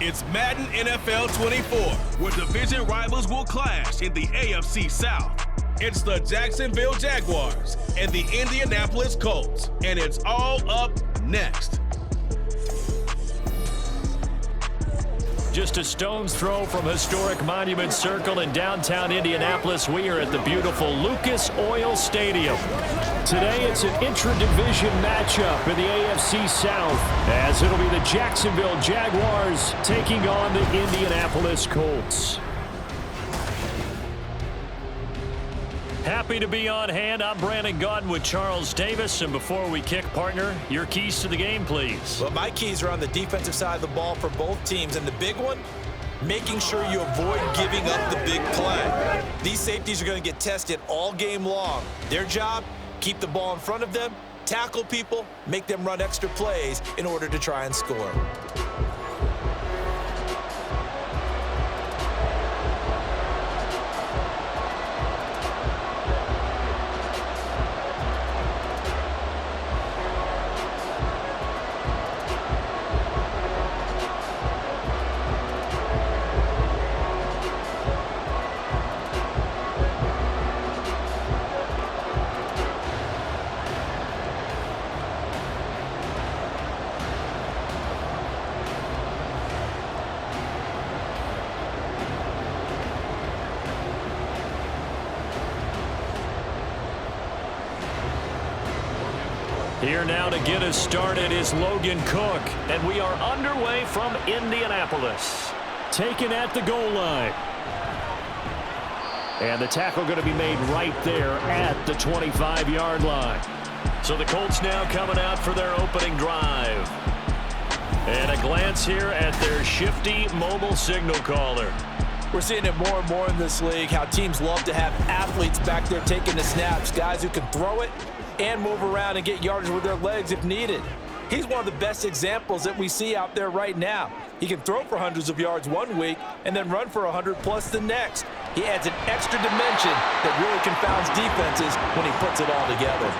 It's Madden NFL 24, where division rivals will clash in the AFC South. It's the Jacksonville Jaguars and the Indianapolis Colts, and it's all up next. Just a stone's throw from historic Monument Circle in downtown Indianapolis, we are at the beautiful Lucas Oil Stadium. Today it's an intra-division matchup in the AFC South, as it'll be the Jacksonville Jaguars taking on the Indianapolis Colts. Happy to be on hand. I'm Brandon Gaudin with Charles Davis. And before we kick, partner, your keys to the game, please. Well, my keys are on the defensive side of the ball for both teams. And the big one, making sure you avoid giving up the big play. These safeties are going to get tested all game long. Their job, keep the ball in front of them, tackle people, make them run extra plays in order to try and score. Here now to get us started is Logan Cook, and we are underway from Indianapolis. Taken at the goal line. And the tackle going to be made right there at the 25-yard line. So the Colts now coming out for their opening drive. And a glance here at their shifty mobile signal caller. We're seeing it more and more in this league, how teams love to have athletes back there taking the snaps, guys who can throw it and move around and get yardage with their legs if needed. He's one of the best examples that we see out there right now. He can throw for hundreds of yards one week and then run for 100+ the next. He adds an extra dimension that really confounds defenses when he puts it all together.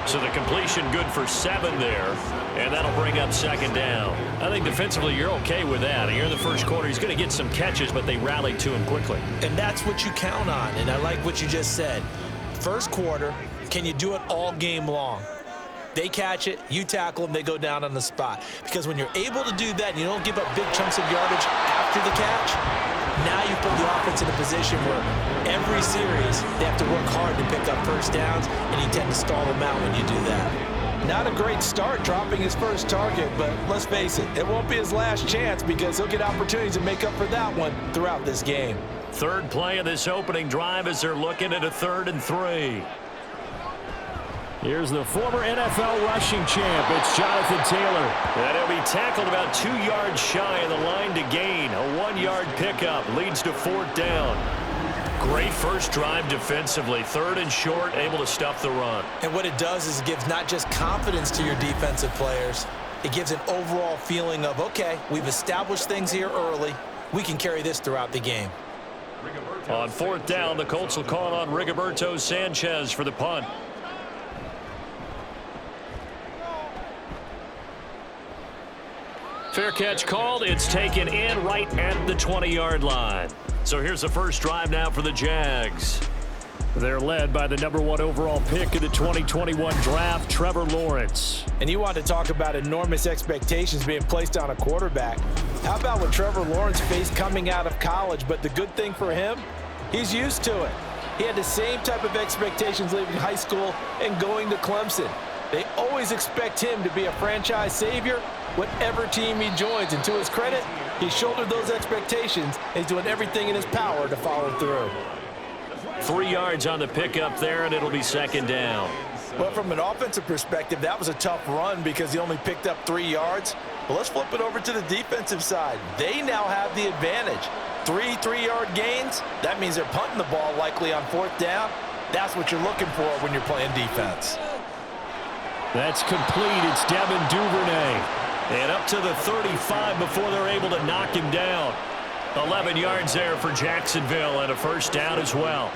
So the completion good for 7 there, and that'll bring up second down. I think defensively you're okay with that. Here in the first quarter, he's going to get some catches, but they rallied to him quickly. And that's what you count on, and I like what you just said. First quarter, can you do it all game long? They catch it, you tackle them, they go down on the spot. Because when you're able to do that and you don't give up big chunks of yardage after the catch, now you put the offense in a position where every series they have to work hard to pick up first downs, and you tend to stall them out when you do that. Not a great start dropping his first target, but let's face it, it won't be his last chance because he'll get opportunities to make up for that one throughout this game. Third play of this opening drive as they're looking at a 3rd and 3. Here's the former NFL rushing champ. It's Jonathan Taylor. And he'll be tackled about 2 yards shy of the line to gain. A 1-yard pickup leads to 4th down. Great first drive defensively. 3rd and short, able to stuff the run. And what it does is it gives not just confidence to your defensive players, it gives an overall feeling of, okay, we've established things here early. We can carry this throughout the game. On 4th down, the Colts will call on Rigoberto Sanchez for the punt. Fair catch called. It's taken in right at the 20-yard line. So here's the first drive now for the Jags. They're led by the #1 overall pick in the 2021 draft, Trevor Lawrence. And you want to talk about enormous expectations being placed on a quarterback. How about what Trevor Lawrence faced coming out of college? But the good thing for him, he's used to it. He had the same type of expectations leaving high school and going to Clemson. They always expect him to be a franchise savior, whatever team he joins. And to his credit, he shouldered those expectations and he's doing everything in his power to follow through. 3 yards on the pickup there, and it'll be second down. Well, from an offensive perspective, that was a tough run because he only picked up 3 yards. But let's flip it over to the defensive side. They now have the advantage. 3 3-yard gains, that means they're punting the ball likely on 4th down. That's what you're looking for when you're playing defense. That's complete. It's Devin Duvernay. And up to the 35 before they're able to knock him down. 11 yards there for Jacksonville and a first down as well.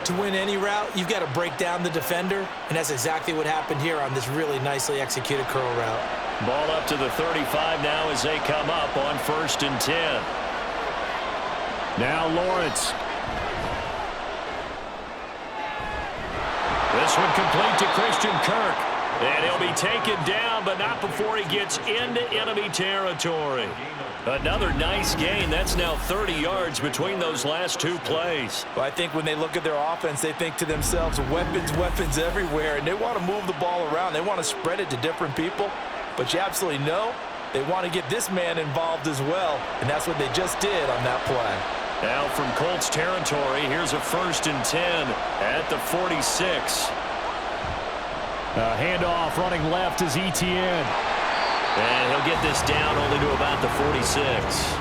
To win any route, you've got to break down the defender, and that's exactly what happened here on this really nicely executed curl route. Ball up to the 35 now as they come up on 1st and 10. Now Lawrence. This one complete to Christian Kirk. And he'll be taken down, but not before he gets into enemy territory. Another nice gain. That's now 30 yards between those last two plays. Well, I think when they look at their offense, they think to themselves, weapons, weapons everywhere, and they want to move the ball around. They want to spread it to different people. But you absolutely know they want to get this man involved as well, and that's what they just did on that play. Now from Colts territory, here's a 1st and 10 at the 46. A handoff running left is Etienne. And he'll get this down only to about the 46.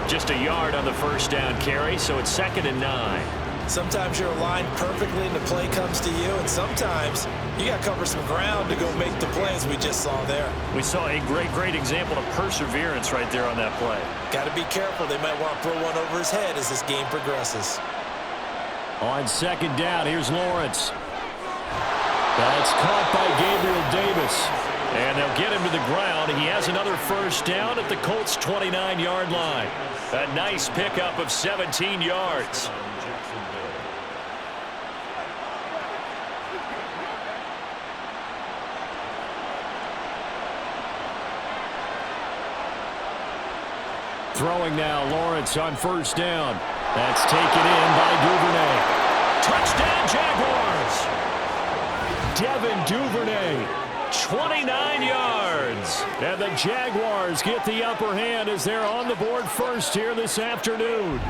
Just a yard on the first down carry, so it's 2nd and 9. Sometimes you're aligned perfectly and the play comes to you, and sometimes you got to cover some ground to go make the plays we just saw there. We saw a great example of perseverance right there on that play. Got to be careful. They might want to throw one over his head as this game progresses. On 2nd down, here's Lawrence. That's caught by Gabriel Davis. And they'll get him to the ground. He has another first down at the Colts' 29-yard line. A nice pickup of 17 yards. Throwing now, Lawrence on 1st down. That's taken in by Duvernay. Touchdown, Jaguars! Devin Duvernay, 29 yards. And the Jaguars get the upper hand as they're on the board first here this afternoon.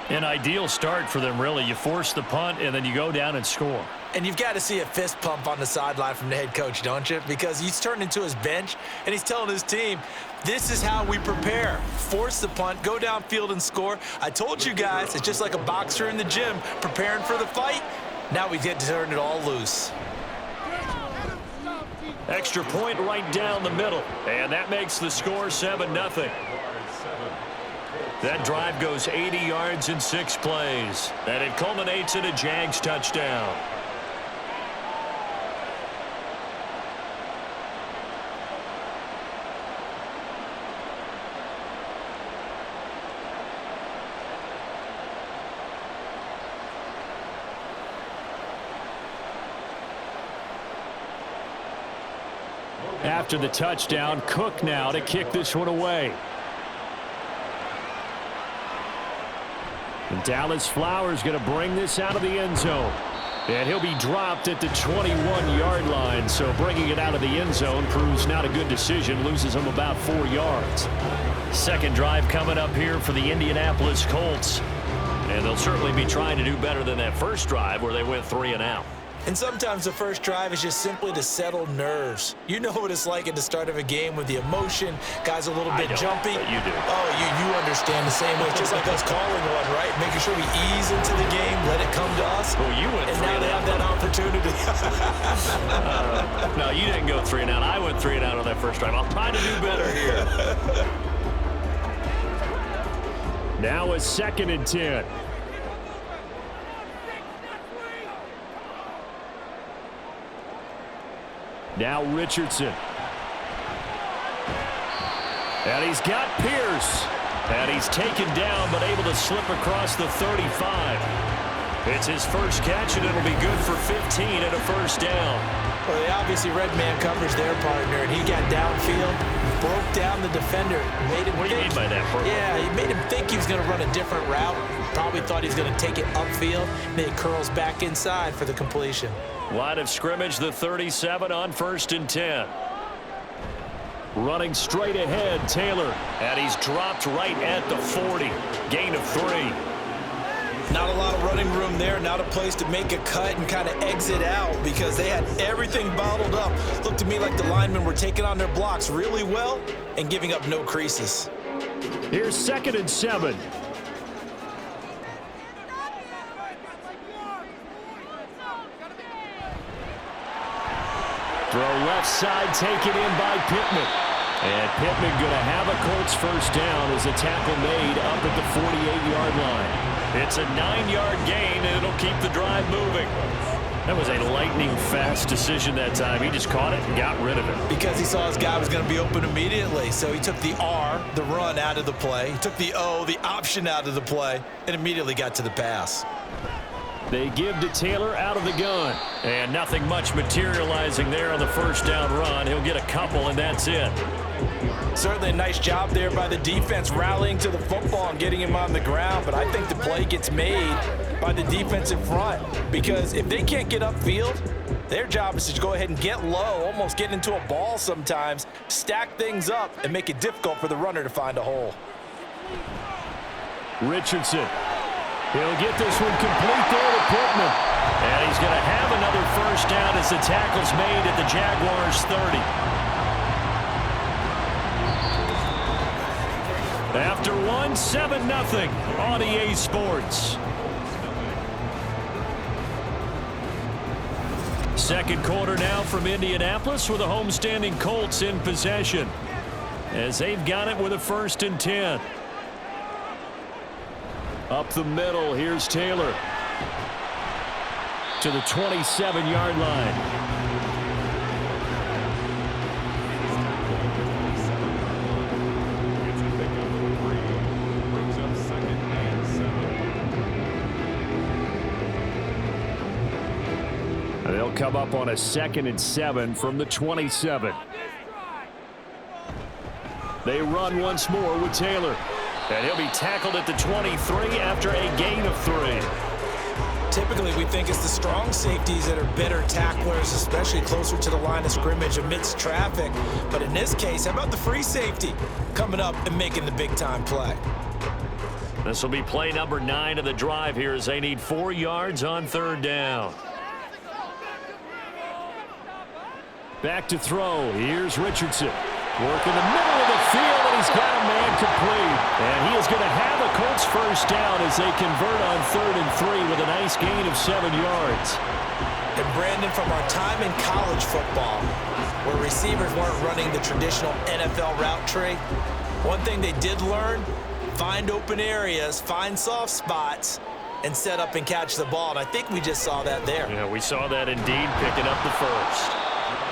An ideal start for them, really. You force the punt, and then you go down and score. And you've got to see a fist pump on the sideline from the head coach, don't you? Because he's turned into his bench, and he's telling his team, this is how we prepare. Force the punt, go downfield and score. I told you guys, it's just like a boxer in the gym preparing for the fight. Now we get to turn it all loose. Extra point right down the middle, and that makes the score 7-0. That drive goes 80 yards in 6 plays, and it culminates in a Jags touchdown. After the touchdown, Cook now to kick this one away. And Dallas Flowers going to bring this out of the end zone. And he'll be dropped at the 21-yard line. So bringing it out of the end zone proves not a good decision. Loses him about 4 yards. Second drive coming up here for the Indianapolis Colts. And they'll certainly be trying to do better than that first drive where they went 3 and out. And sometimes the first drive is just simply to settle nerves. You know what it's like at the start of a game with the emotion, guys a little bit jumpy. But you do. Oh, you understand the same way. It's just like us calling one, right? Making sure we ease into the game, let it come to us. Well, you went and now they have that opportunity. No, you didn't go 3 and out. I went 3 and out on that first drive. I'll try to do better here. Now a 2nd and 10. Now Richardson. And he's got Pierce. And he's taken down but able to slip across the 35. It's his first catch, and it'll be good for 15 and a first down. Well, they obviously red man covers their partner, and he got downfield, broke down the defender. Made him what do you mean by that? Yeah, he made him think he was going to run a different route. Probably thought he was going to take it upfield. Then he curls back inside for the completion. Line of scrimmage, the 37 on 1st and 10. Running straight ahead, Taylor. And he's dropped right at the 40. Gain of 3. Not a lot of running room there. Not a place to make a cut and kind of exit out because they had everything bottled up. Looked to me like the linemen were taking on their blocks really well and giving up no creases. Here's 2nd and 7. Throw left side taken in by Pittman. And Pittman going to have a Colts first down as a tackle made up at the 48-yard line. It's a 9-yard gain, and it'll keep the drive moving. That was a lightning-fast decision that time. He just caught it and got rid of it. Because he saw his guy was going to be open immediately. So he took the R, the run, out of the play. He took the O, the option, out of the play, and immediately got to the pass. They give to Taylor out of the gun. And nothing much materializing there on the first down run. He'll get a couple, and that's it. Certainly a nice job there by the defense rallying to the football and getting him on the ground. But I think the play gets made by the defense in front. Because if they can't get upfield, their job is to go ahead and get low, almost get into a ball sometimes, stack things up, and make it difficult for the runner to find a hole. Richardson. He'll get this one complete there to Pittman. And he's going to have another first down as the tackle's made at the Jaguars' 30. After one, 7-0 on EA Sports. Second quarter now from Indianapolis with the homestanding Colts in possession as they've got it with a 1st and 10. Up the middle, here's Taylor to the 27-yard line. They'll come up on a 2nd and 7 from the 27. They run once more with Taylor. And he'll be tackled at the 23 after a gain of 3. Typically, we think it's the strong safeties that are better tacklers, especially closer to the line of scrimmage amidst traffic. But in this case, how about the free safety coming up and making the big-time play? This will be play number 9 of the drive here as they need 4 yards on 3rd down. Back to throw. Here's Richardson. Working the middle of the field, and he's got a man complete. And he is going to have a Colts first down as they convert on 3rd and 3 with a nice gain of 7 yards. And Brandon, from our time in college football, where receivers weren't running the traditional NFL route tree, one thing they did learn, find open areas, find soft spots, and set up and catch the ball. And I think we just saw that there. Yeah, we saw that indeed, picking up the first.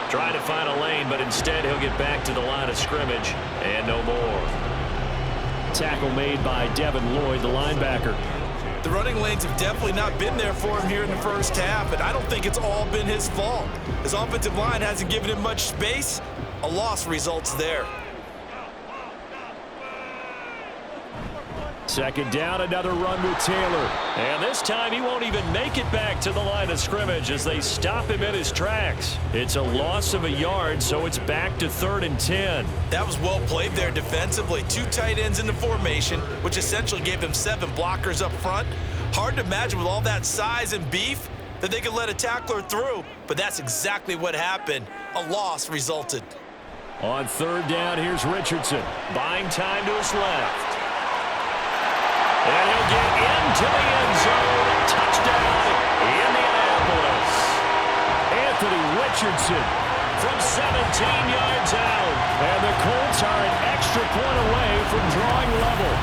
Trying to find a lane, but instead he'll get back to the line of scrimmage and no more. Tackle made by Devin Lloyd, the linebacker. The running lanes have definitely not been there for him here in the first half, and I don't think it's all been his fault. His offensive line hasn't given him much space. A loss results there. 2nd down, another run with Taylor. And this time he won't even make it back to the line of scrimmage as they stop him in his tracks. It's a loss of a yard, so it's back to 3rd and 10. That was well played there defensively. 2 tight ends in the formation, which essentially gave them 7 blockers up front. Hard to imagine with all that size and beef that they could let a tackler through, but that's exactly what happened. A loss resulted. On 3rd down, here's Richardson. Buying time to his left. And he'll get into the end zone. Touchdown, Indianapolis. Anthony Richardson from 17 yards out. And the Colts are an extra point away from drawing level.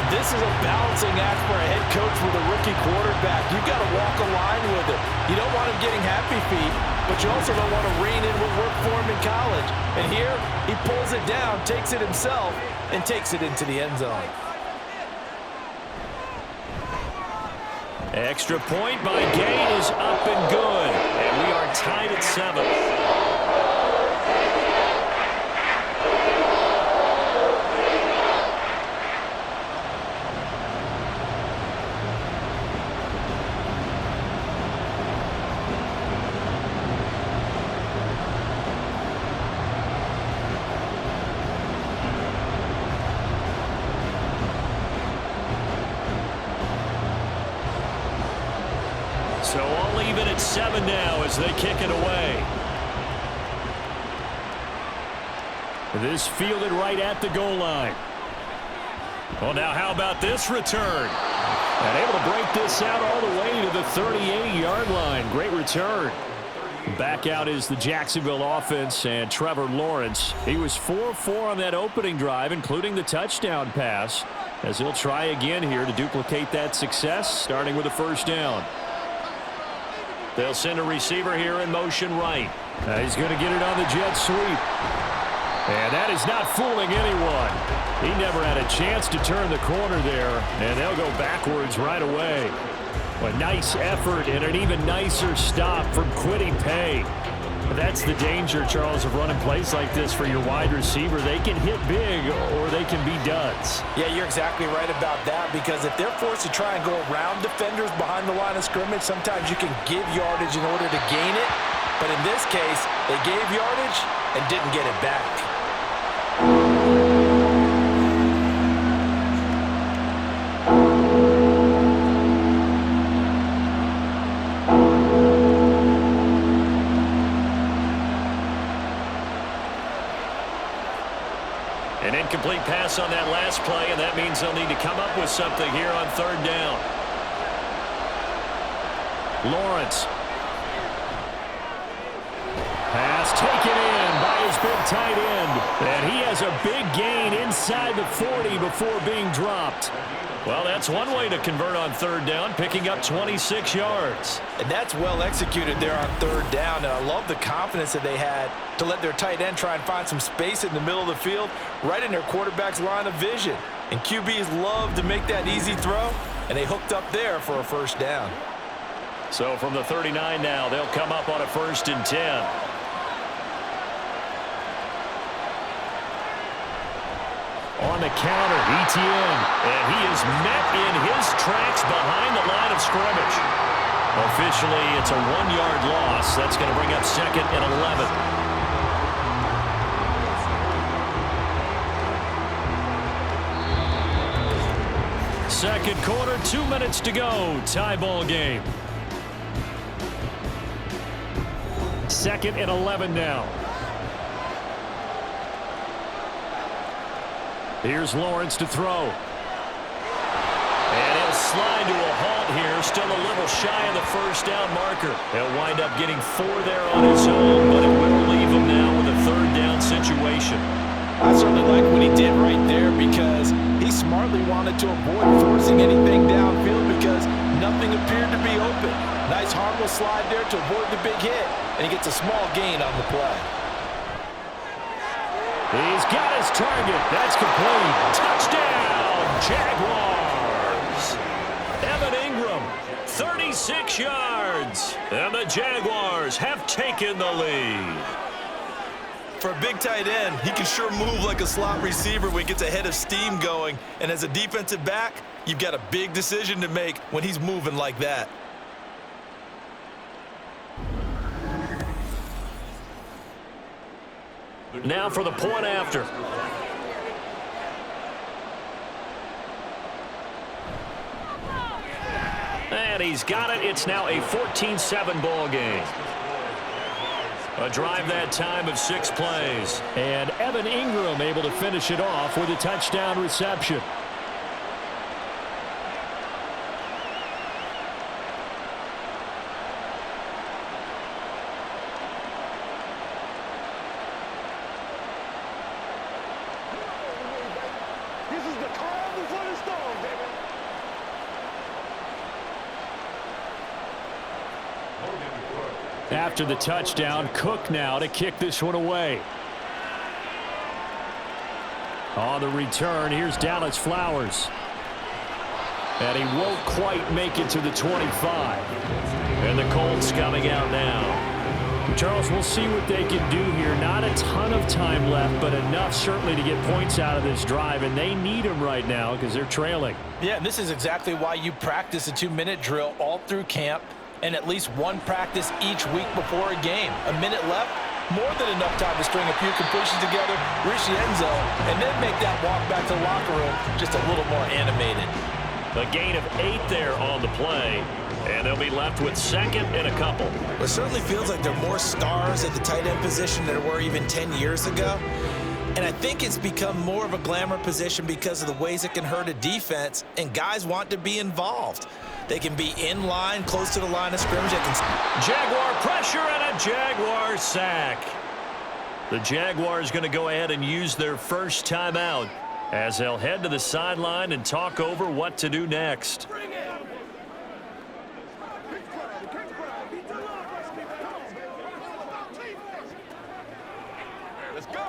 And this is a balancing act for a head coach with a rookie quarterback. You've got to walk a line with it. You don't want him getting happy feet, but you also don't want to rein in what worked for him in college. And here, he pulls it down, takes it himself, and takes it into the end zone. Extra point by Gay is up and good. And we are tied at 7. So all even at 7 now as they kick it away. This fielded right at the goal line. Well, now how about this return? And able to break this out all the way to the 38-yard line. Great return. Back out is the Jacksonville offense and Trevor Lawrence. He was 4-4 on that opening drive, including the touchdown pass, as he'll try again here to duplicate that success, starting with a first down. They'll send a receiver here in motion right. He's going to get it on the jet sweep. And that is not fooling anyone. He never had a chance to turn the corner there, and they'll go backwards right away. A nice effort and an even nicer stop from Kwity Paye. That's the danger, Charles, of running plays like this for your wide receiver. They can hit big or they can be duds. Yeah, you're exactly right about that, because if they're forced to try and go around defenders behind the line of scrimmage, sometimes you can give yardage in order to gain it. But in this case, they gave yardage and didn't get it back. An incomplete pass on that last play, and that means they'll need to come up with something here on third down. Lawrence. Pass taken in by his big tight end. And he has a big gain inside the 40 before being dropped. Well, that's one way to convert on third down, picking up 26 yards. And that's well executed there on third down. And I love the confidence that they had to let their tight end try and find some space in the middle of the field, right in their quarterback's line of vision. And QBs love to make that easy throw, and they hooked up there for a first down. So from the 39 now, they'll come up on a 1st and 10. On the counter, Etienne, and he is met in his tracks behind the line of scrimmage. Officially, it's a 1-yard loss. That's going to bring up 2nd and 11. Second quarter, 2 minutes to go. Tie ball game. 2nd and 11 now. Here's Lawrence to throw. And he'll slide to a halt here, still a little shy of the first down marker. He'll wind up getting 4 there on his own, but it will leave him now with a third down situation. I certainly like what he did right there, because he smartly wanted to avoid forcing anything downfield because nothing appeared to be open. Nice harmless slide there to avoid the big hit, and he gets a small gain on the play. He's got his target. That's complete. Touchdown, Jaguars. Evan Ingram, 36 yards. And the Jaguars have taken the lead. For a big tight end, he can sure move like a slot receiver when he gets a head of steam going. And as a defensive back, you've got a big decision to make when he's moving like that. Now for the point after. And he's got it. It's now a 14-7 ball game. A drive that time of 6 plays. And Evan Ingram able to finish it off with a touchdown reception. After the touchdown, Cook now to kick this one away. On the return, here's Dallas Flowers. And he won't quite make it to the 25. And the Colts coming out now. Charles, we'll see what they can do here. Not a ton of time left, but enough certainly to get points out of this drive. And they need them right now because they're trailing. Yeah, and this is exactly why you practice a 2-minute drill all through camp, and at least one practice each week before a game. A minute left, more than enough time to string a few completions together, reach the end zone, and then make that walk back to the locker room just a little more animated. A gain of 8 there on the play, and they'll be left with 2nd and a couple. It certainly feels like there are more stars at the tight end position than there were even 10 years ago. And I think it's become more of a glamour position because of the ways it can hurt a defense, and guys want to be involved. They can be in line, close to the line of scrimmage. Jaguar pressure and a Jaguar sack. The Jaguars going to go ahead and use their first timeout as they'll head to the sideline and talk over what to do next. Let's go.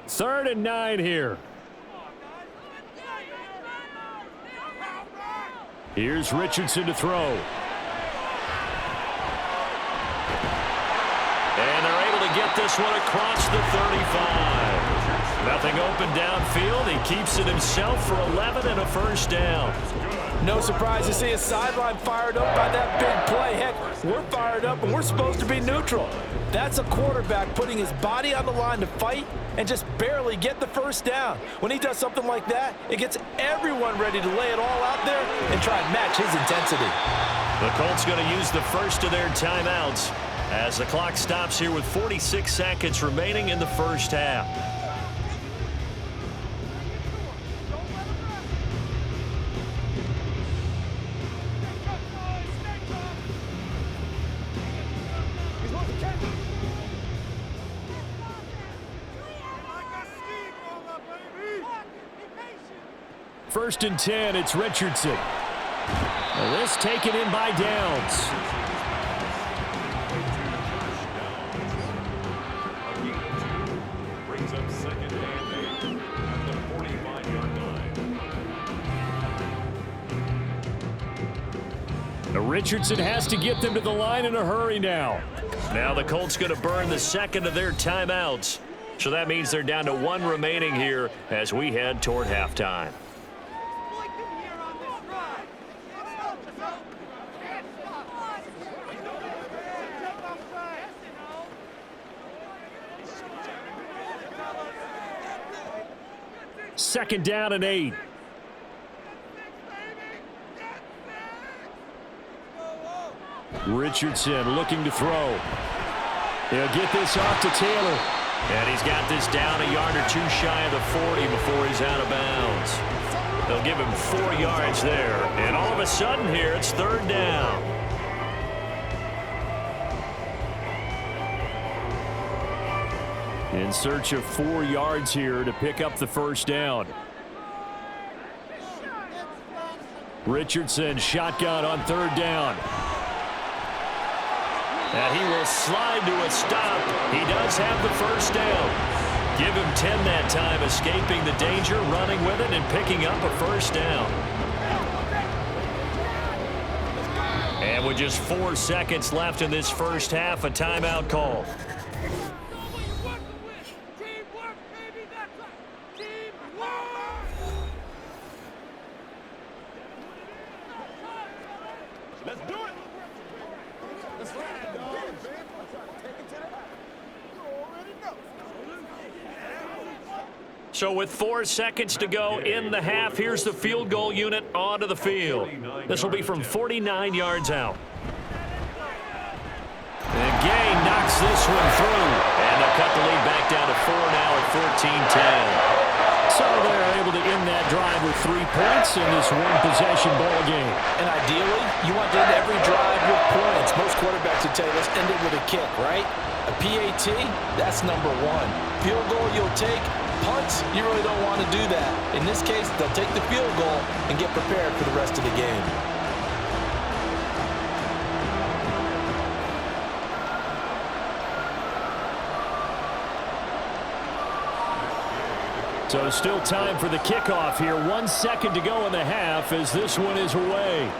3rd and 9 here. Here's Richardson to throw. And they're able to get this one across the 35. Nothing open downfield. He keeps it himself for 11 and a first down. No surprise to see a sideline fired up by that big play. Heck, we're fired up and we're supposed to be neutral. That's a quarterback putting his body on the line to fight and just barely get the first down. When he does something like that, it gets everyone ready to lay it all out there and try and match his intensity. The Colts going to use the first of their timeouts as the clock stops here with 46 seconds remaining in the first half. First and 10, it's Richardson. Now this taken in by Downs. Brings up 2nd and 8 at the 45-yard line. Now Richardson has to get them to the line in a hurry now. Now the Colts going to burn the second of their timeouts. So that means they're down to 1 remaining here as we head toward halftime. Second down and 8. Richardson looking to throw. He'll get this off to Taylor. And he's got this down a yard or 2 shy of the 40 before he's out of bounds. They'll give him 4 yards there. And all of a sudden here, it's 3rd down. In search of 4 yards here to pick up the first down. Richardson shotgun on 3rd down. And he will slide to a stop. He does have the first down. Give him 10 that time, escaping the danger, running with it, and picking up a first down. And with just 4 seconds left in this first half, a timeout call. Let's do it. Let's ride, dog. So with 4 seconds to go in the half, here's the field goal unit onto the field. This will be from 49 yards out. And Gay knocks this one through. And they'll cut the lead back down to 4 now at 14-10. So they're able to end that drive with 3 points in this one-possession ball game. And ideally, you want to end every drive with points. Most quarterbacks would tell you, let's end it with a kick, right? A PAT, that's number 1. Field goal you'll take. Punts, you really don't want to do that. In this case, they'll take the field goal and get prepared for the rest of the game. So still time for the kickoff here. 1 second to go in the half as this one is away.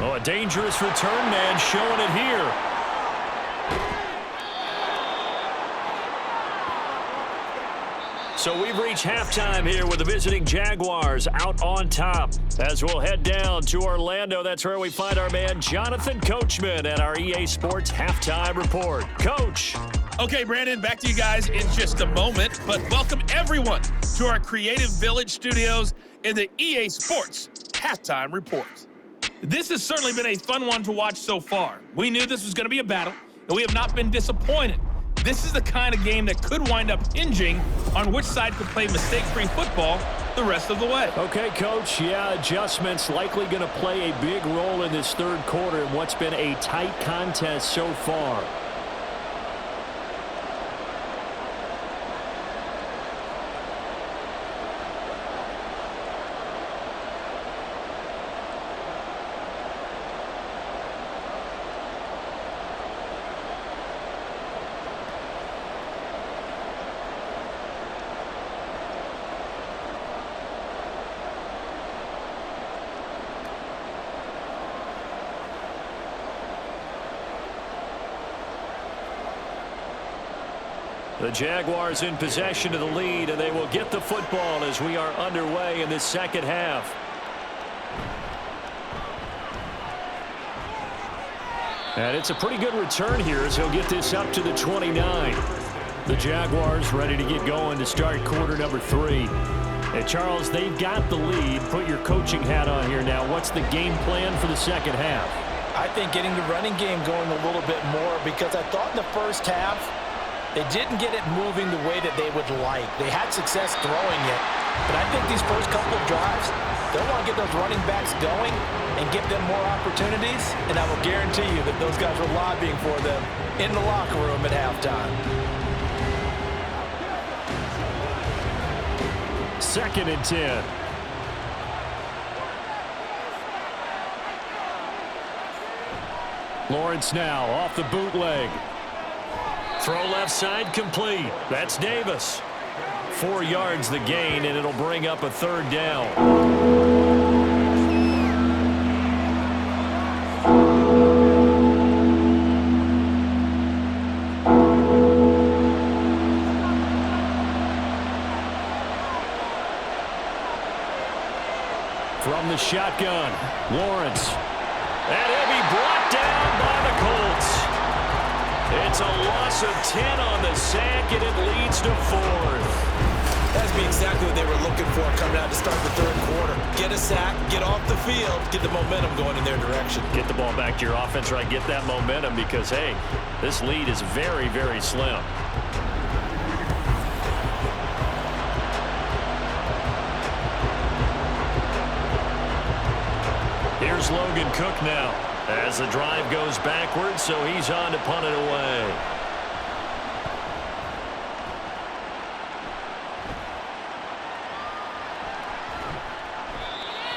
Oh, a dangerous return man showing it here. So we've reached halftime here with the visiting Jaguars out on top. As we'll head down to Orlando, that's where we find our man Jonathan Coachman at our EA Sports Halftime Report. Coach. Okay, Brandon, back to you guys in just a moment, but welcome everyone to our Creative Village studios in the EA Sports Halftime Report. This has certainly been a fun one to watch so far. We knew this was going to be a battle, and we have not been disappointed. this is the kind of game that could wind up hinging on which side could play mistake-free football the rest of the way. Okay, Coach. Yeah, adjustments likely going to play a big role in this third quarter in what's been a tight contest so far. The Jaguars in possession of the lead, and they will get the football as we are underway in this second half. And it's a pretty good return here as he'll get this up to the 29. The Jaguars ready to get going to start quarter number 3. And Charles, they've got the lead. Put your coaching hat on here now. What's the game plan for the second half? I think getting the running game going a little bit more, because I thought in the first half they didn't get it moving the way that they would like. They had success throwing it, but I think these first couple of drives, they'll want to get those running backs going and give them more opportunities, and I will guarantee you that those guys were lobbying for them in the locker room at halftime. 2nd and 10. Lawrence now off the bootleg. Throw left side complete. That's Davis. 4 yards the gain, and it'll bring up a 3rd down. From the shotgun, Lawrence. And he'll be brought down by the Colts. It's a loss of 10 on the sack, and it leads to 4th. That's exactly what they were looking for coming out to start the third quarter. Get a sack, get off the field, get the momentum going in their direction. Get the ball back to your offense, right? Get that momentum because, hey, this lead is very, very slim. Here's Logan Cook now as the drive goes backwards, so he's on to punt it away.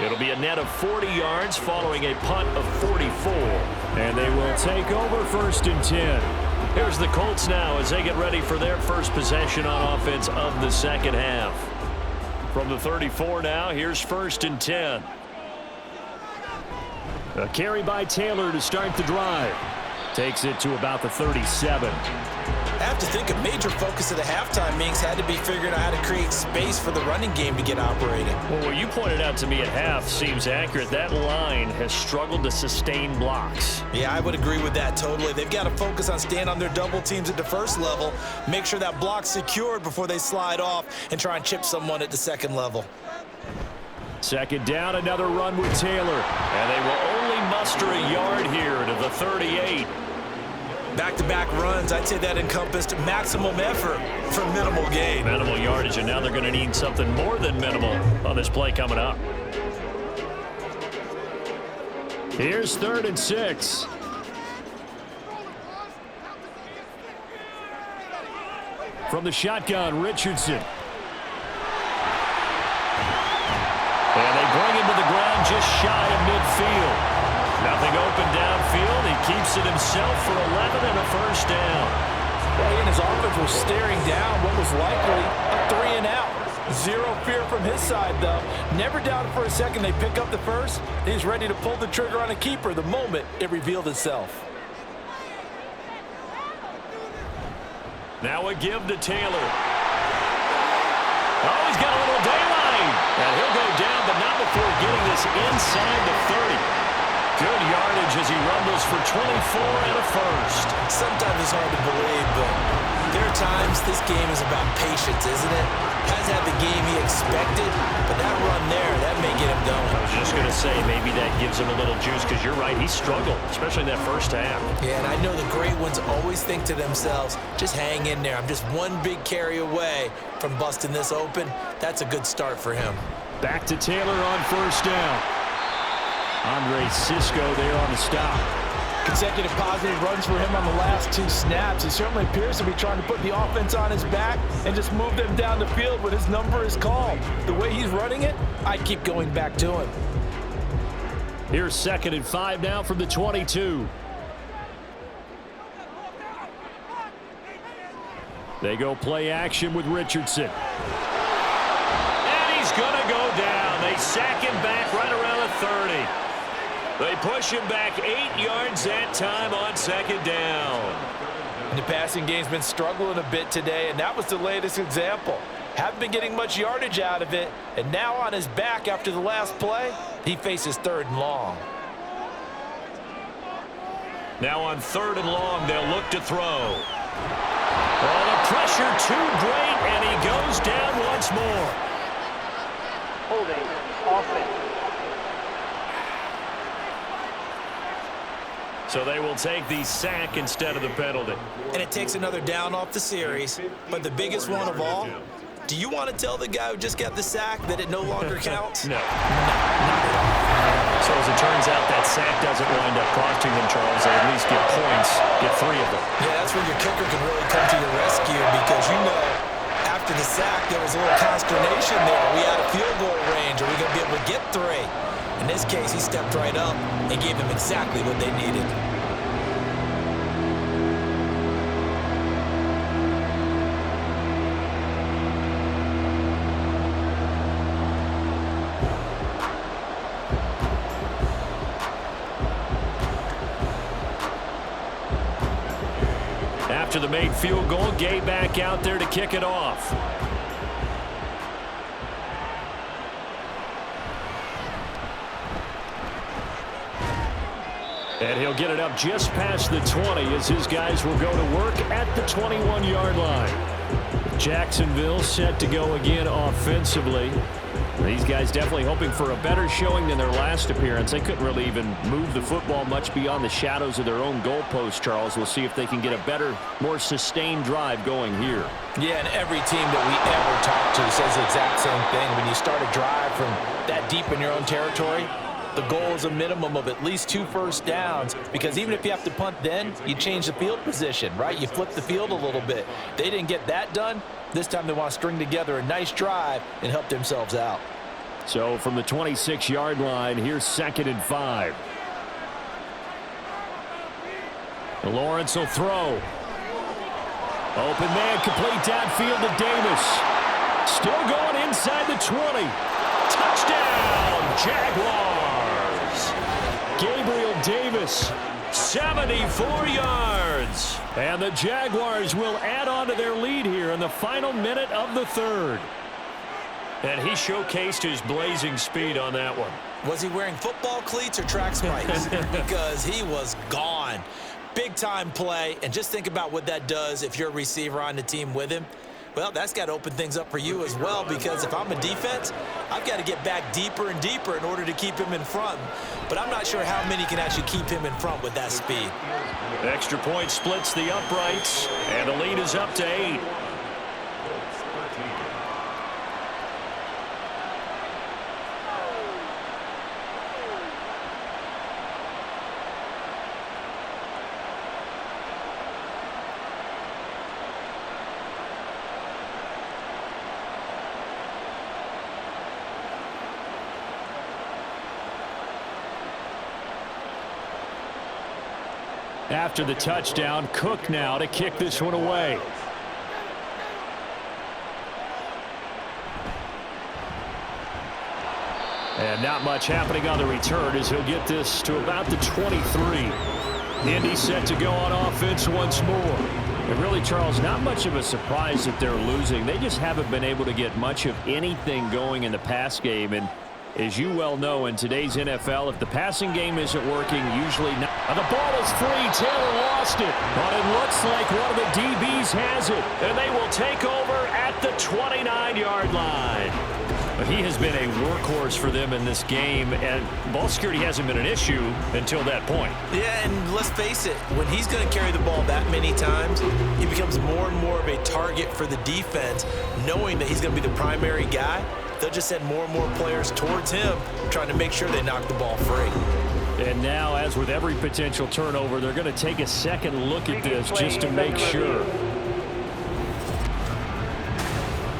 It'll be a net of 40 yards following a punt of 44. And they will take over 1st and 10. Here's the Colts now as they get ready for their first possession on offense of the second half. From the 34 now, here's 1st and 10. A carry by Taylor to start the drive. Takes it to about the 37. I have to think a major focus of the halftime meetings had to be figuring out how to create space for the running game to get operating. Well, what you pointed out to me at half seems accurate. That line has struggled to sustain blocks. Yeah, I would agree with that totally. They've got to focus on staying on their double teams at the first level, make sure that block's secured before they slide off and try and chip someone at the second level. 2nd down, another run with Taylor. And they will only muster a yard here to the 38. Back-to-back runs, I'd say that encompassed maximum effort for minimal gain. Minimal yardage, and now they're going to need something more than minimal on this play coming up. Here's 3rd and 6. From the shotgun, Richardson. And they bring him to the ground just shy of midfield. Nothing open downfield. He keeps it himself for 11 and a 1st down. Well, he and his offense was staring down what was likely a 3 and out. Zero fear from his side, though. Never doubted for a second they pick up the first. He's ready to pull the trigger on a keeper the moment it revealed itself. Now a give to Taylor. Oh, he's got a little daylight. And he'll go down, but not before getting this inside the 30. Good yardage as he rumbles for 24 and a 1st. Sometimes it's hard to believe, but there are times this game is about patience, isn't it? Hasn't had the game he expected, but that run there, that may get him going. I was just going to say maybe that gives him a little juice because you're right, he struggled, especially in that first half. Yeah, and I know the great ones always think to themselves, just hang in there. I'm just one big carry away from busting this open. That's a good start for him. Back to Taylor on first down. Andre Cisco there on the stop. Consecutive positive runs for him on the last 2 snaps. He certainly appears to be trying to put the offense on his back and just move them down the field when his number is called. The way he's running it, I'd keep going back to him. Here's 2nd and 5 now from the 22. They go play action with Richardson. And he's going to go down. They sack him back right around the 30. They push him back 8 yards that time on 2nd down. The passing game's been struggling a bit today, and that was the latest example. Haven't been getting much yardage out of it, and now on his back after the last play, he faces 3rd and long. Now on 3rd and long, they'll look to throw. Oh, the pressure too great, and he goes down once more. Holding. Offense. So they will take the sack instead of the penalty. And it takes another down off the series. But the biggest one of all, do you want to tell the guy who just got the sack that it no longer counts? No. Not at all. So as it turns out, that sack doesn't wind up costing them, Charles. They at least get points, get 3 of them. Yeah, that's when your kicker can really come to your rescue because you know after the sack there was a little consternation there. Are we out of field goal range? Are we going to be able to get 3? In this case, he stepped right up and gave them exactly what they needed. After the made field goal, Gay back out there to kick it off. And he'll get it up just past the 20 as his guys will go to work at the 21-yard line. Jacksonville set to go again offensively. These guys definitely hoping for a better showing than their last appearance. They couldn't really even move the football much beyond the shadows of their own goalpost, Charles. We'll see if they can get a better, more sustained drive going here. Yeah, and every team that we ever talk to says the exact same thing. When you start a drive from that deep in your own territory, the goal is a minimum of at least 2 first downs because even if you have to punt then, you change the field position, right? You flip the field a little bit. They didn't get that done. This time they want to string together a nice drive and help themselves out. So from the 26-yard line, here's 2nd and 5. Lawrence will throw. Open man, complete downfield to Davis. Still going inside the 20. Touchdown, Jaguars. Gabriel Davis, 74 yards. And the Jaguars will add on to their lead here in the final minute of the 3rd. And he showcased his blazing speed on that one. Was he wearing football cleats or track spikes? Because he was gone. Big-time play, and just think about what that does if you're a receiver on the team with him. Well, that's got to open things up for you as well because if I'm a defense, I've got to get back deeper and deeper in order to keep him in front. But I'm not sure how many can actually keep him in front with that speed. Extra point splits the uprights, and the lead is up to 8. After the touchdown, Cook now to kick this one away. And not much happening on the return as he'll get this to about the 23. Indy set to go on offense once more. And really, Charles, not much of a surprise that they're losing. They just haven't been able to get much of anything going in the pass game. And as you well know, in today's NFL, if the passing game isn't working, usually not. And the ball is free. Taylor lost it. But it looks like one of the DBs has it. And they will take over at the 29-yard line. He has been a workhorse for them in this game, and ball security hasn't been an issue until that point. Yeah, and let's face it, when he's going to carry the ball that many times, he becomes more and more of a target for the defense, knowing that he's going to be the primary guy. They'll just send more and more players towards him, trying to make sure they knock the ball free. And now, as with every potential turnover, they're going to take a second look at this just to make sure.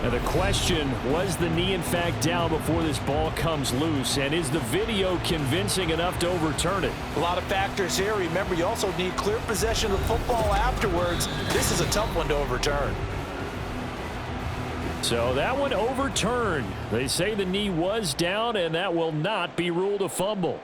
And the question, was the knee in fact down before this ball comes loose? And is the video convincing enough to overturn it? A lot of factors here. Remember, you also need clear possession of the football afterwards. This is a tough one to overturn. So that one overturned. They say the knee was down, and that will not be ruled a fumble.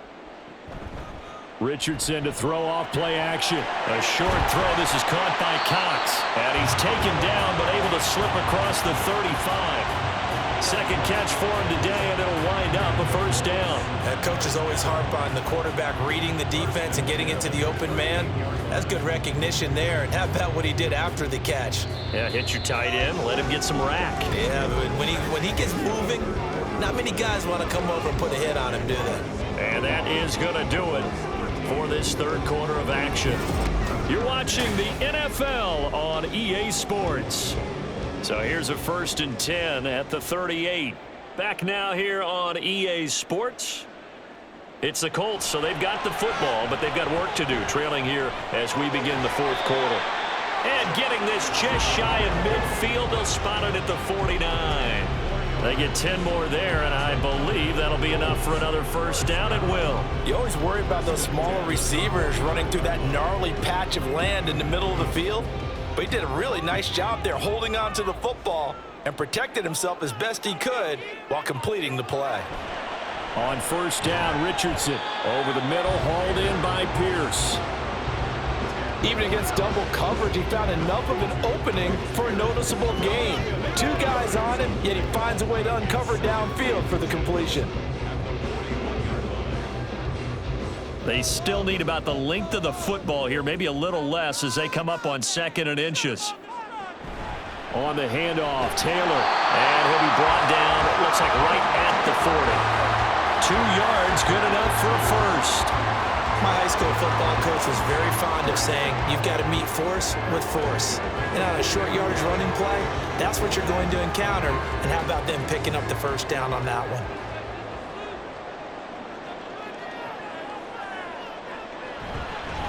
Richardson to throw off play action. A short throw. This is caught by Cox. And he's taken down, but able to slip across the 35. Second catch for him today, and it'll wind up a first down. Coaches always harp on the quarterback reading the defense and getting into the open man. That's good recognition there. And how about what he did after the catch? Yeah, hit your tight end. Let him get some rack. Yeah, but when he gets moving, not many guys want to come over and put a hit on him, do they? And that is going to do it for this third quarter of action. You're watching the NFL on EA Sports. So here's a 1st and 10 at the 38. Back now here on EA Sports. It's the Colts, so they've got the football, but they've got work to do, trailing here as we begin the fourth quarter. And getting this just shy of midfield, they'll spot it at the 49. They get 10 more there, and I believe that'll be enough for another first down. It will. You always worry about those smaller receivers running through that gnarly patch of land in the middle of the field. But he did a really nice job there holding on to the football and protected himself as best he could while completing the play. On first down, Richardson over the middle, hauled in by Pierce. Even against double coverage, he found enough of an opening for a noticeable gain. 2 guys on him, yet he finds a way to uncover downfield for the completion. They still need about the length of the football here, maybe a little less as they come up on 2nd and inches. On the handoff, Taylor, and he'll be brought down, it looks like right at the 40. 2 yards, good enough for a first. My high school football coach was very fond of saying, you've got to meet force with force. And on a short yardage running play, that's what you're going to encounter. And how about them picking up the first down on that one?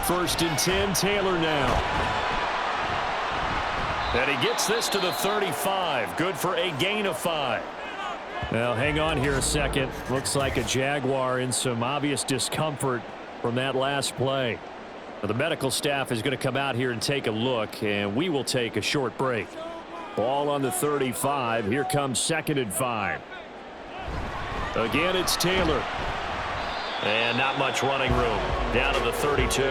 First and 10, Taylor now. And he gets this to the 35. Good for a gain of 5. Now, hang on here a second. Looks like a Jaguar in some obvious discomfort from that last play. Now, the medical staff is going to come out here and take a look, and we will take a short break. Ball on the 35. Here comes 2nd and 5. Again, it's Taylor. And not much running room. Down to the 32.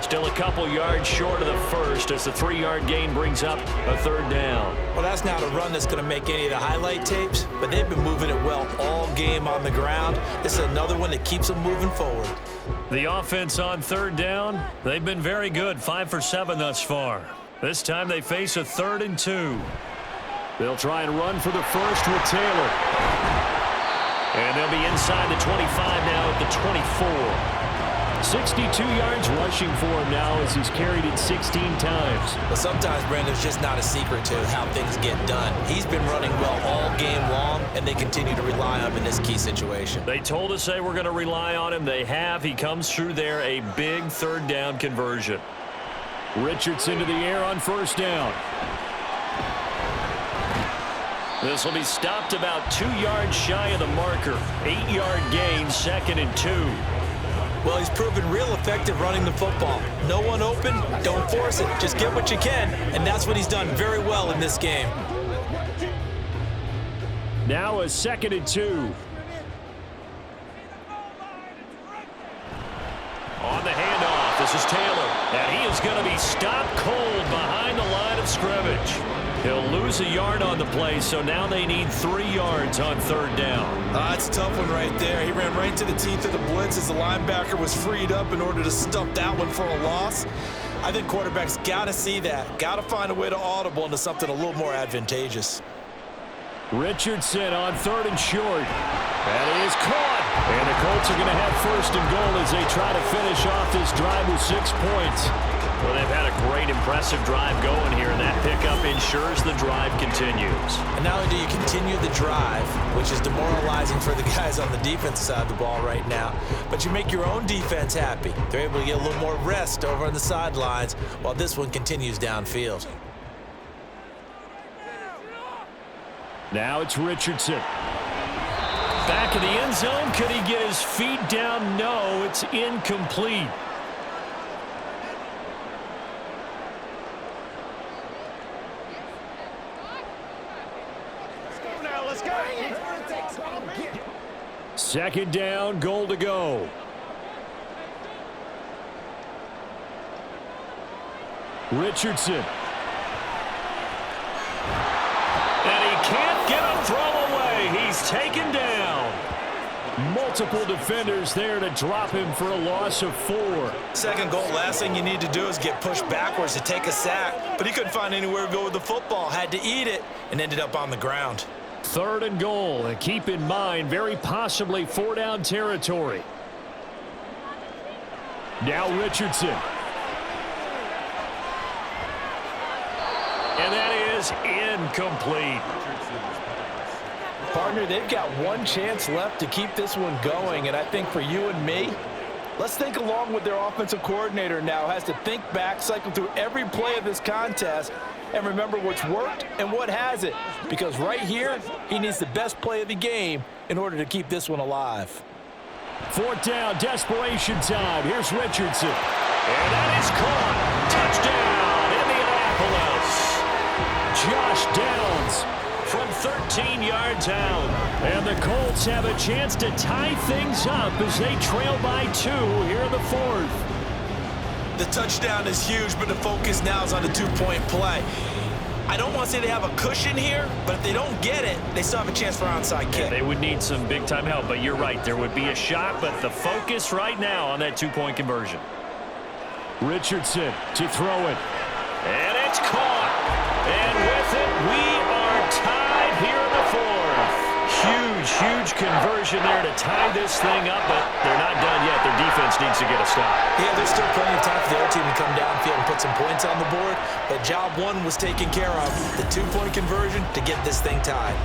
Still a couple yards short of the first as the 3-yard gain brings up a 3rd down. Well, that's not a run that's going to make any of the highlight tapes, but they've been moving it well all game on the ground. This is another one that keeps them moving forward. The offense on 3rd down, they've been very good, 5 for 7 thus far. This time they face a 3rd and 2. They'll try and run for the first with Taylor. And they'll be inside the 25 now at the 24. 62 yards rushing for him now as he's carried it 16 times. But sometimes, Brandon, it's just not a secret to how things get done. He's been running well all game long, and they continue to rely on him in this key situation. They told us they were going to rely on him. They have. He comes through there, a big 3rd down conversion. Richardson to the air on first down. This will be stopped about 2 yards shy of the marker. 8-yard gain, 2nd and 2. Well, he's proven real effective running the football. No one open, don't force it. Just get what you can, and that's what he's done very well in this game. Now a 2nd and 2. On the handoff, this is Taylor. And he is going to be stopped cold behind the line of scrimmage. He'll lose a yard on the play, so now they need 3 yards on 3rd down. That's a tough one right there. He ran right to the teeth of the blitz as the linebacker was freed up in order to stump that one for a loss. I think quarterbacks got to see that. Got to find a way to audible into something a little more advantageous. Richardson on 3rd and short. That is caught. And the Colts are going to have 1st and goal as they try to finish off this drive with 6 points. Well, they've had a great, impressive drive going here, and that pickup ensures the drive continues. And not only do you continue the drive, which is demoralizing for the guys on the defense side of the ball right now, but you make your own defense happy. They're able to get a little more rest over on the sidelines while this one continues downfield. Now it's Richardson. Back in the end zone. Could he get his feet down? No, it's incomplete. Let's go. 2nd down, goal to go. Richardson. And he can't get a throw away. He's taken down. Multiple defenders there to drop him for a loss of 4. 2nd goal, last thing you need to do is get pushed backwards to take a sack. But he couldn't find anywhere to go with the football. Had to eat it and ended up on the ground. 3rd and goal. And keep in mind, very possibly 4-down territory. Now Richardson. And that is incomplete. Partner, they've got one chance left to keep this one going, and I think for you and me, let's think along with their offensive coordinator now. Has to think back, cycle through every play of this contest, and remember what's worked and what hasn't. Because right here, he needs the best play of the game in order to keep this one alive. 4th down, desperation time. Here's Richardson. And that is caught. Touchdown, Indianapolis. Josh Downs from 13 yards out. And the Colts have a chance to tie things up as they trail by 2 here in the 4th. The touchdown is huge, but the focus now is on the 2-point play. I don't want to say they have a cushion here, but if they don't get it, they still have a chance for an onside kick. Yeah, they would need some big-time help, but you're right. There would be a shot, but the focus right now on that 2-point conversion. Richardson to throw it. And it's caught. And with it, we are tied here in the 4th. Huge conversion there to tie this thing up, but they're not done yet. Their defense needs to get a stop. Yeah, there's still plenty of time for the other team to come downfield and put some points on the board, but job 1 was taken care of. The 2-point conversion to get this thing tied.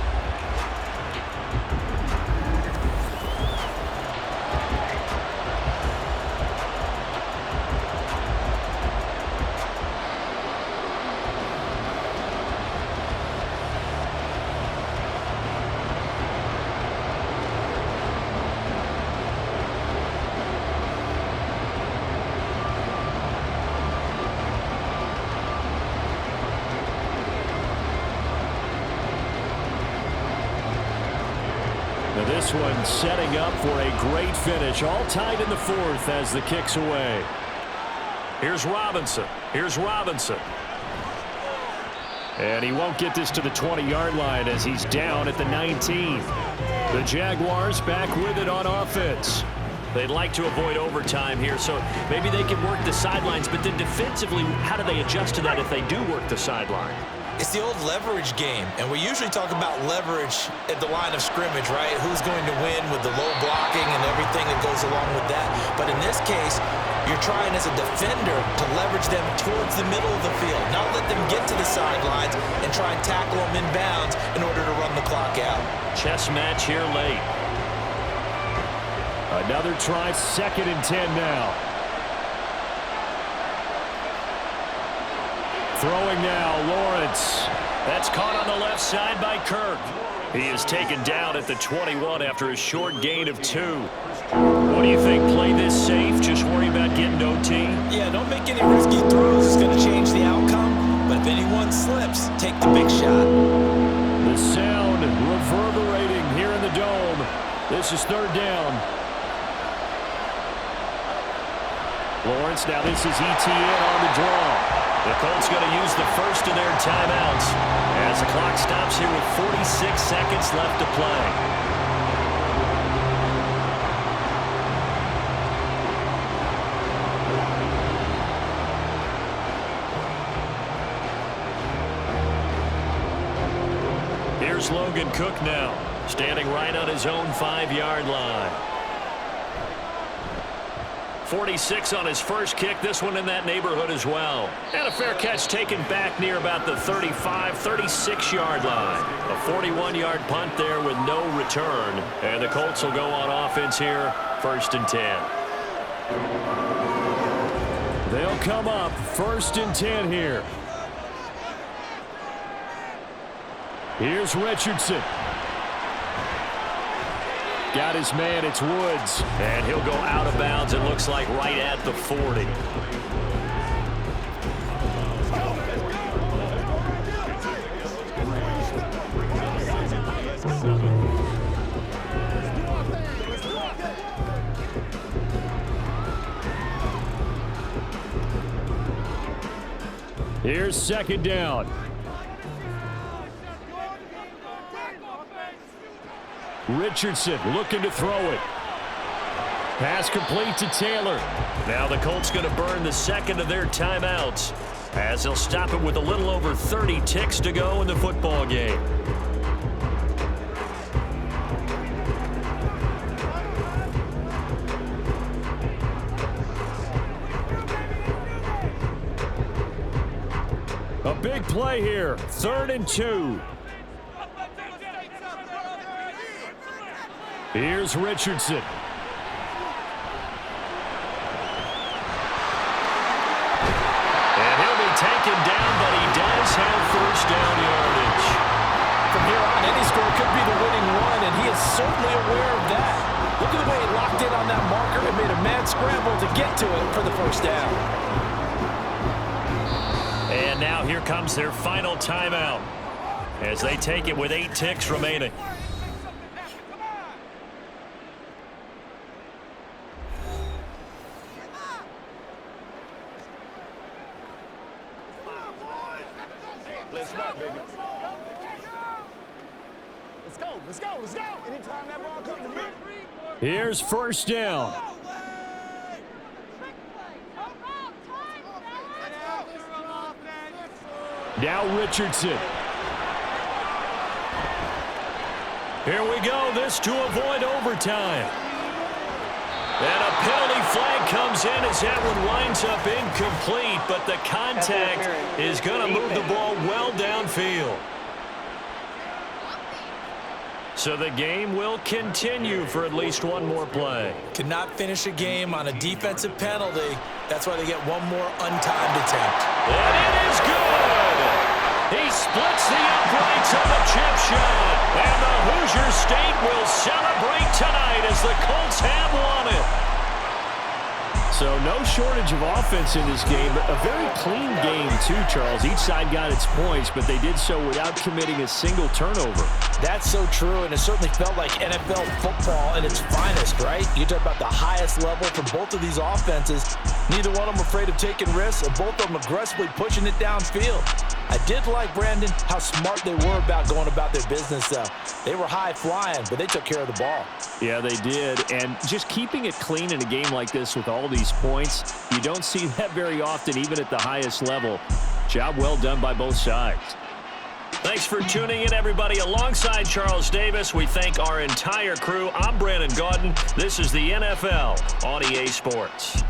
This one setting up for a great finish. All tied in the 4th as the kick's away. Here's Robinson. And he won't get this to the 20-yard line as he's down at the 19. The Jaguars back with it on offense. They'd like to avoid overtime here, so maybe they can work the sidelines, but then defensively, how do they adjust to that if they do work the sideline? It's the old leverage game, and we usually talk about leverage at the line of scrimmage, right? Who's going to win with the low blocking and everything that goes along with that. But in this case, you're trying as a defender to leverage them towards the middle of the field, not let them get to the sidelines and try and tackle them in bounds in order to run the clock out. Chess match here late. Another try, 2nd and 10 now. Throwing now, Lawrence. That's caught on the left side by Kirk. He is taken down at the 21 after a short gain of 2. What do you think? Play this safe? Just worry about getting OT? Yeah, don't make any risky throws. It's going to change the outcome. But if anyone slips, take the big shot. The sound reverberating here in the dome. This is 3rd down. Lawrence, now this is ETN on the draw. The Colts going to use the first of their timeouts as the clock stops here with 46 seconds left to play. Here's Here's Logan Cook now, standing right on his own 5-yard line. 46 on his first kick, this one in that neighborhood as well. And a fair catch taken back near about the 35, 36-yard line. A 41-yard punt there with no return. And the Colts will go on offense here, 1st and 10. They'll come up 1st and 10 here. Here's Richardson. Got his man, it's Woods. And he'll go out of bounds, it looks like right at the 40. Here's 2nd down. Richardson looking to throw it. Pass complete to Taylor. Now the Colts going to burn the 2nd of their timeouts as they'll stop it with a little over 30 ticks to go in the football game. A big play here, 3rd and 2. Here's Richardson. And he'll be taken down, but he does have 1st down yardage. From here on, any score could be the winning one, and he is certainly aware of that. Look at the way he locked in on that marker and made a mad scramble to get to it for the 1st down. And now here comes their final timeout as they take it with 8 ticks remaining. Let's go. Anytime that ball comes to me. Here's 1st down. Now Richardson. Here we go. This to avoid overtime. And a penalty flag comes in as that one winds up incomplete, but the contact is going to move the ball well downfield. So the game will continue for at least one more play. Cannot finish a game on a defensive penalty. That's why they get one more untimed attempt. And it is good! He splits the uprights on the chip shot. And the Hoosier State will celebrate tonight as the Colts have won it. So no shortage of offense in this game, but a very clean game too, Charles. Each side got its points, but they did so without committing a single turnover. That's so true, and it certainly felt like NFL football at its finest, right? You talk about the highest level for both of these offenses. Neither one of them afraid of taking risks, and both of them aggressively pushing it downfield. I did like, Brandon, how smart they were about going about their business, though. They were high-flying, but they took care of the ball. Yeah, they did, and just keeping it clean in a game like this with all these points, you don't see that very often, even at the highest level. Job well done by both sides. Thanks for tuning in, everybody. Alongside Charles Davis, we thank our entire crew. I'm Brandon Gaudin. This is the NFL on EA Sports.